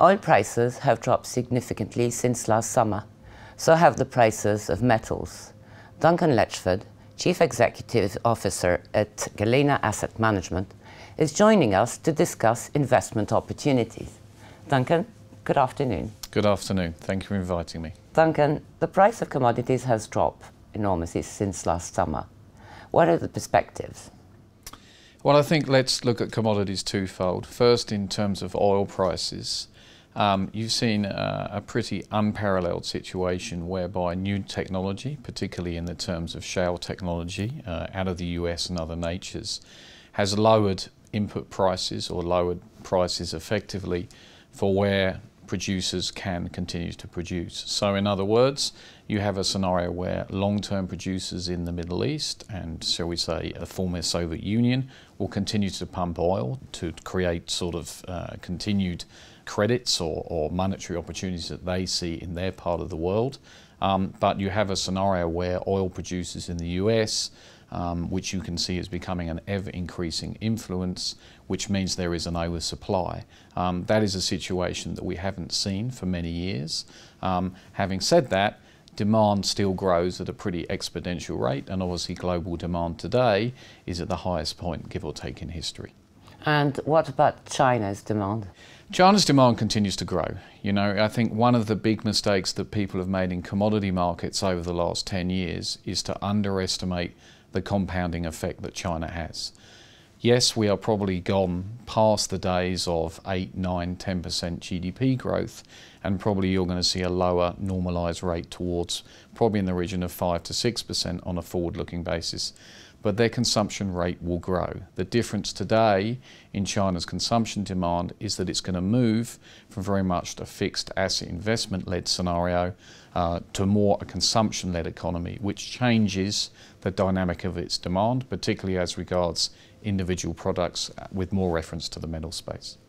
Oil prices have dropped significantly since last summer. So have the prices of metals. Duncan Letchford, Chief Executive Officer at Galena Asset Management, is joining us to discuss investment opportunities. Duncan, good afternoon. Good afternoon. Thank you for inviting me. Duncan, the price of commodities has dropped enormously since last summer. What are the perspectives? Well, I think let's look at commodities twofold. First, in terms of oil prices, you've seen a pretty unparalleled situation whereby new technology, particularly in the terms of shale technology out of the US and other natures, has lowered input prices or lowered prices effectively for where producers can continue to produce. So in other words, you have a scenario where long-term producers in the Middle East and, shall we say, a former Soviet Union will continue to pump oil to create sort of continued credits or monetary opportunities that they see in their part of the world. But you have a scenario where oil producers in the US, which you can see is becoming an ever-increasing influence, which means there is an oversupply. That is a situation that we haven't seen for many years. Having said that, demand still grows at a pretty exponential rate, and obviously global demand today is at the highest point, give or take, in history. And what about China's demand? China's demand continues to grow. You know, I think one of the big mistakes that people have made in commodity markets over the last 10 years is to underestimate the compounding effect that China has. Yes, we are probably gone past the days of 8, 9, 10% GDP growth, and probably you're going to see a lower normalised rate towards probably in the region of 5 to 6% on a forward-looking basis. But their consumption rate will grow. The difference today in China's consumption demand is that it's going to move from very much a fixed asset investment-led scenario to more a consumption-led economy, which changes the dynamic of its demand, particularly as regards individual products with more reference to the metal space.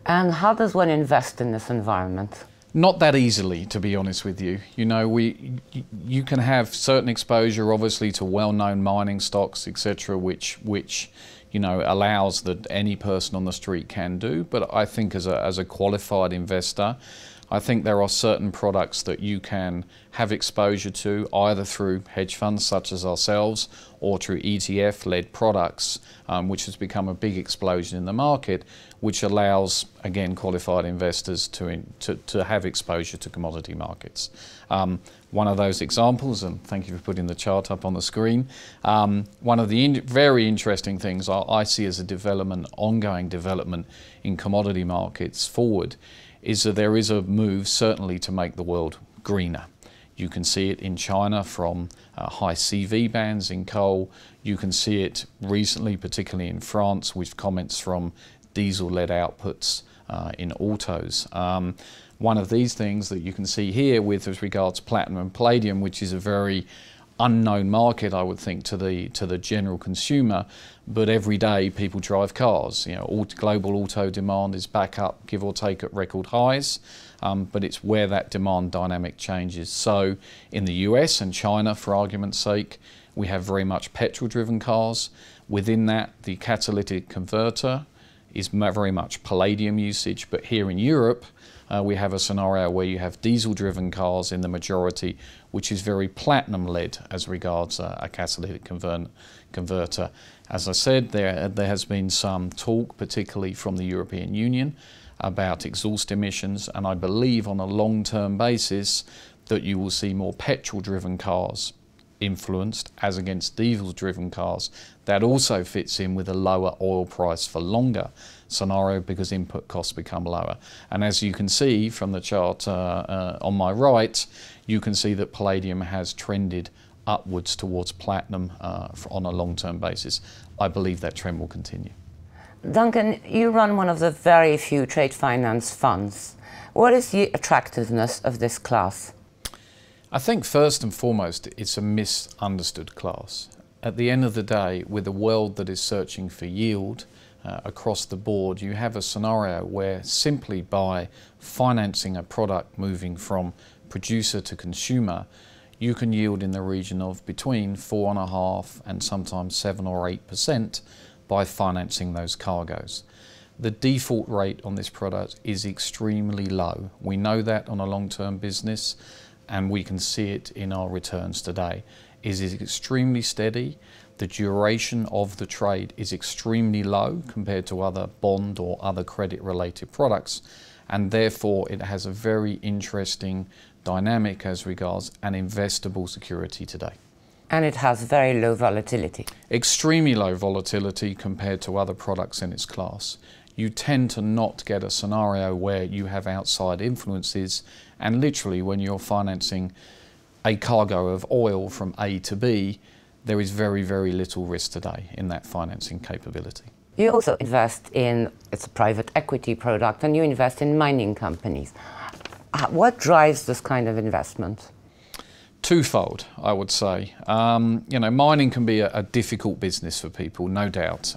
And how does one invest in this environment? Not that easily, to be honest with you. You know, you can have certain exposure, obviously, to well-known mining stocks, etc., which you know allows that any person on the street can do. But I think as a qualified investor, I think there are certain products that you can have exposure to either through hedge funds such as ourselves or through ETF-led products, which has become a big explosion in the market, which allows, again, qualified investors to have exposure to commodity markets. One of those examples, and thank you for putting the chart up on the screen, one of the very interesting things I see as a development, ongoing development in commodity markets forward, is that there is a move certainly to make the world greener. You can see it in China from high CV bans in coal. You can see it recently, particularly in France, with comments from diesel-led outputs in autos. One of these things that you can see here with regards to platinum and palladium, which is a very unknown market, I would think, to the general consumer, but every day people drive cars. You know, global auto demand is back up, give or take, at record highs, but it's where that demand dynamic changes. So in the US and China, for argument's sake, we have very much petrol-driven cars. Within that, the catalytic converter is very much palladium usage, but here in Europe, we have a scenario where you have diesel-driven cars in the majority, which is very platinum-led as regards a catalytic converter. As I said, there has been some talk, particularly from the European Union, about exhaust emissions, and I believe on a long-term basis that you will see more petrol-driven cars influenced as against diesel-driven cars. That also fits in with a lower oil price for longer scenario because input costs become lower. And as you can see from the chart on my right, you can see that palladium has trended upwards towards platinum on a long-term basis. I believe that trend will continue. Duncan, you run one of the very few trade finance funds. What is the attractiveness of this class? I think first and foremost, it's a misunderstood class. At the end of the day, with a world that is searching for yield across the board, you have a scenario where simply by financing a product moving from producer to consumer, you can yield in the region of between 4.5% and sometimes 7 or 8% by financing those cargoes. the default rate on this product is extremely low. We know that on a long-term business, and we can see it in our returns today. It is extremely steady. The duration of the trade is extremely low compared to other bond or other credit-related products, and therefore it has a very interesting dynamic as regards an investable security today. And it has very low volatility. Extremely low volatility compared to other products in its class. You tend to not get a scenario where you have outside influences, and literally when you're financing a cargo of oil from A to B, there is very, very little risk today in that financing capability. You also invest in, it's a private equity product, and you invest in mining companies. What drives this kind of investment? Twofold, I would say. You know, mining can be a difficult business for people, no doubt.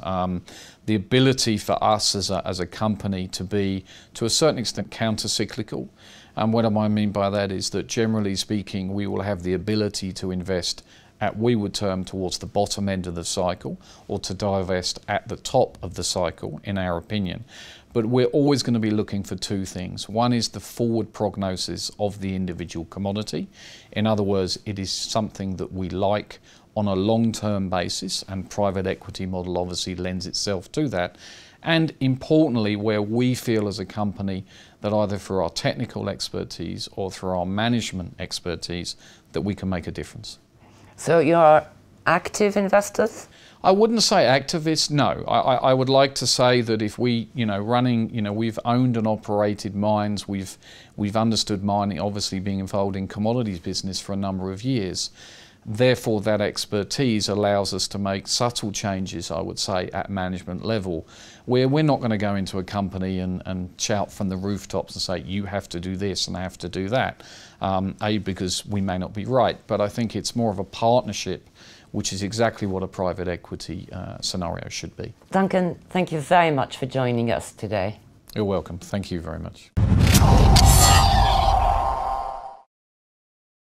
The ability for us as a company to be, to a certain extent, counter-cyclical. And what I mean by that is that, generally speaking, we will have the ability to invest at, we would term, towards the bottom end of the cycle, or to divest at the top of the cycle, in our opinion. But we're always going to be looking for two things. One is the forward prognosis of the individual commodity. In other words, it is something that we like on a long-term basis, and private equity model obviously lends itself to that. And importantly, where we feel as a company that either through our technical expertise or through our management expertise, that we can make a difference. So you're active investors? I wouldn't say activists, no. I would like to say that if we, we've owned and operated mines, we've understood mining, obviously being involved in commodities business for a number of years. Therefore, that expertise allows us to make subtle changes, I would say, at management level, where we're not going to go into a company and shout from the rooftops and say, you have to do this and I have to do that. Because we may not be right, but I think it's more of a partnership, which is exactly what a private equity scenario should be. Duncan, thank you very much for joining us today. You're welcome. Thank you very much.